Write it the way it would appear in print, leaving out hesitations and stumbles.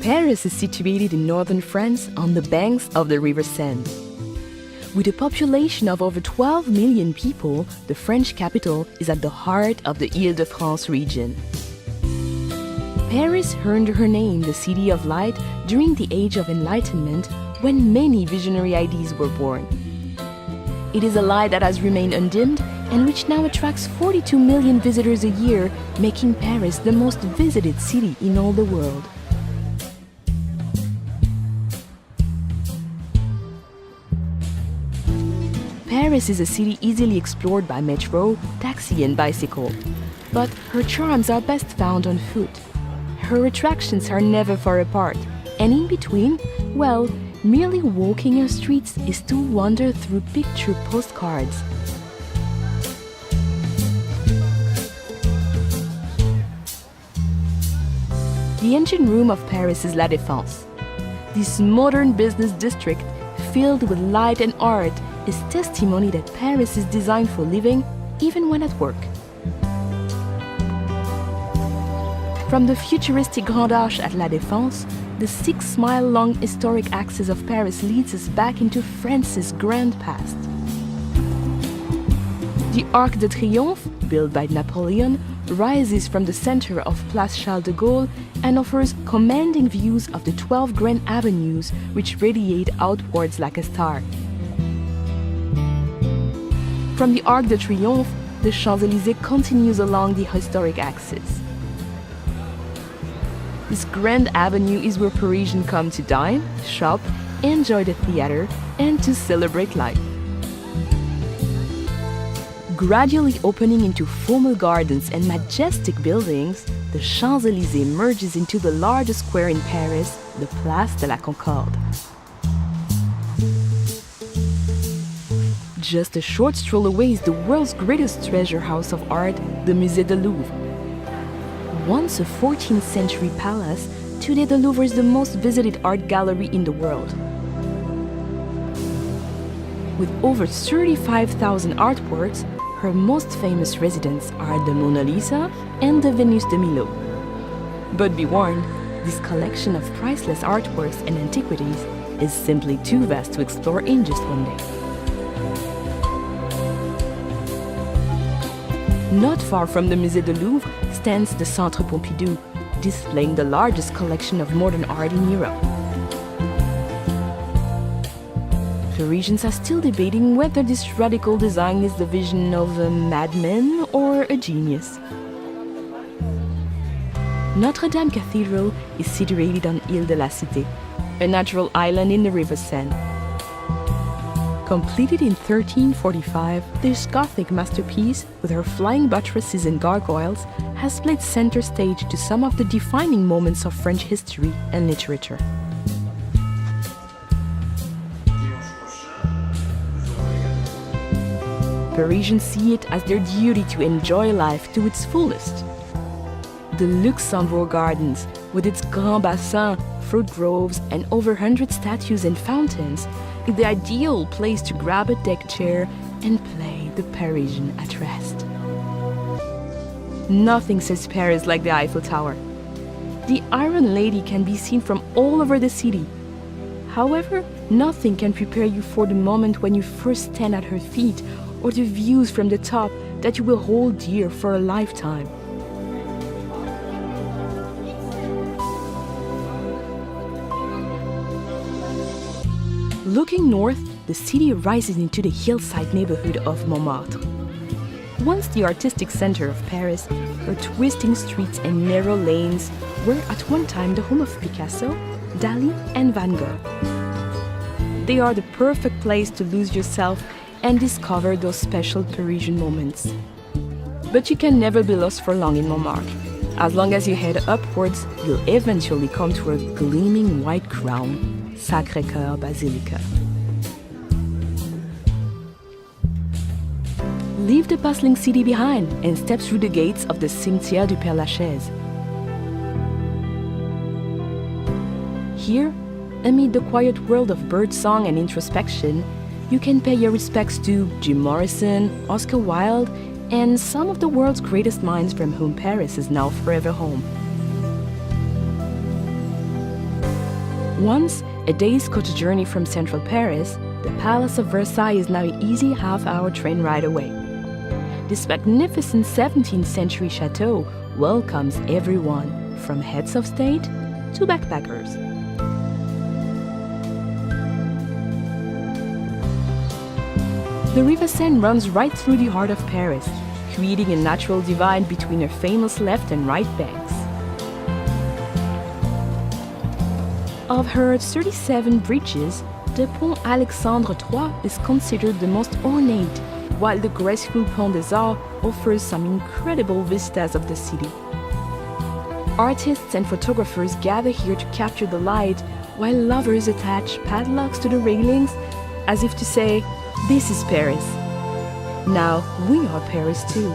Paris is situated in northern France on the banks of the River Seine. With a population of over 12 million people, the French capital is at the heart of the Île-de-France region. Paris earned her name the City of Light during the Age of Enlightenment, when many visionary ideas were born. It is a light that has remained undimmed and which now attracts 42 million visitors a year, making Paris the most visited city in all the world. Paris is a city easily explored by metro, taxi and bicycle. But her charms are best found on foot. Her attractions are never far apart, and in between, well, merely walking her streets is to wander through picture postcards. The engine room of Paris is La Défense. This modern business district, filled with light and art, is testimony that Paris is designed for living, even when at work. From the futuristic Grand Arche at La Défense, the 6-mile-long historic axis of Paris leads us back into France's grand past. The Arc de Triomphe, built by Napoleon, rises from the center of Place Charles de Gaulle and offers commanding views of the 12 grand avenues which radiate outwards like a star. From the Arc de Triomphe, the Champs-Élysées continues along the historic axis. This grand avenue is where Parisians come to dine, shop, enjoy the theater, and to celebrate life. Gradually opening into formal gardens and majestic buildings, the Champs-Élysées merges into the largest square in Paris, the Place de la Concorde. Just a short stroll away is the world's greatest treasure house of art, the Musée du Louvre. Once a 14th century palace, today the Louvre is the most visited art gallery in the world. With over 35,000 artworks, her most famous residents are the Mona Lisa and the Venus de Milo. But be warned, this collection of priceless artworks and antiquities is simply too vast to explore in just one day. Not far from the Musée du Louvre stands the Centre Pompidou, displaying the largest collection of modern art in Europe. Parisians are still debating whether this radical design is the vision of a madman or a genius. Notre Dame Cathedral is situated on Île de la Cité, a natural island in the River Seine. Completed in 1345, this Gothic masterpiece, with her flying buttresses and gargoyles, has played center stage to some of the defining moments of French history and literature. Parisians see it as their duty to enjoy life to its fullest. The Luxembourg Gardens, with its Grand Bassin, fruit groves, and over 100 statues and fountains, is the ideal place to grab a deck chair and play the Parisian at rest. Nothing says Paris like the Eiffel Tower. The Iron Lady can be seen from all over the city. However, nothing can prepare you for the moment when you first stand at her feet, or the views from the top that you will hold dear for a lifetime. Looking north, the city rises into the hillside neighborhood of Montmartre. Once the artistic center of Paris, her twisting streets and narrow lanes were at one time the home of Picasso, Dali, and Van Gogh. They are the perfect place to lose yourself and discover those special Parisian moments. But you can never be lost for long in Montmartre. As long as you head upwards, you'll eventually come to a gleaming white crown, Sacré-Cœur Basilica. Leave the bustling city behind and step through the gates of the Cimetière du Père-Lachaise. Here, amid the quiet world of birdsong and introspection, you can pay your respects to Jim Morrison, Oscar Wilde, and some of the world's greatest minds from whom Paris is now forever home. Once a day's coach journey from central Paris, the Palace of Versailles is now an easy half-hour train ride away. This magnificent 17th century chateau welcomes everyone, from heads of state to backpackers. The River Seine runs right through the heart of Paris, creating a natural divide between her famous left and right banks. Of her 37 bridges, the Pont Alexandre III is considered the most ornate, while the graceful Pont des Arts offers some incredible vistas of the city. Artists and photographers gather here to capture the light, while lovers attach padlocks to the railings, as if to say, "This is Paris. Now we are Paris too."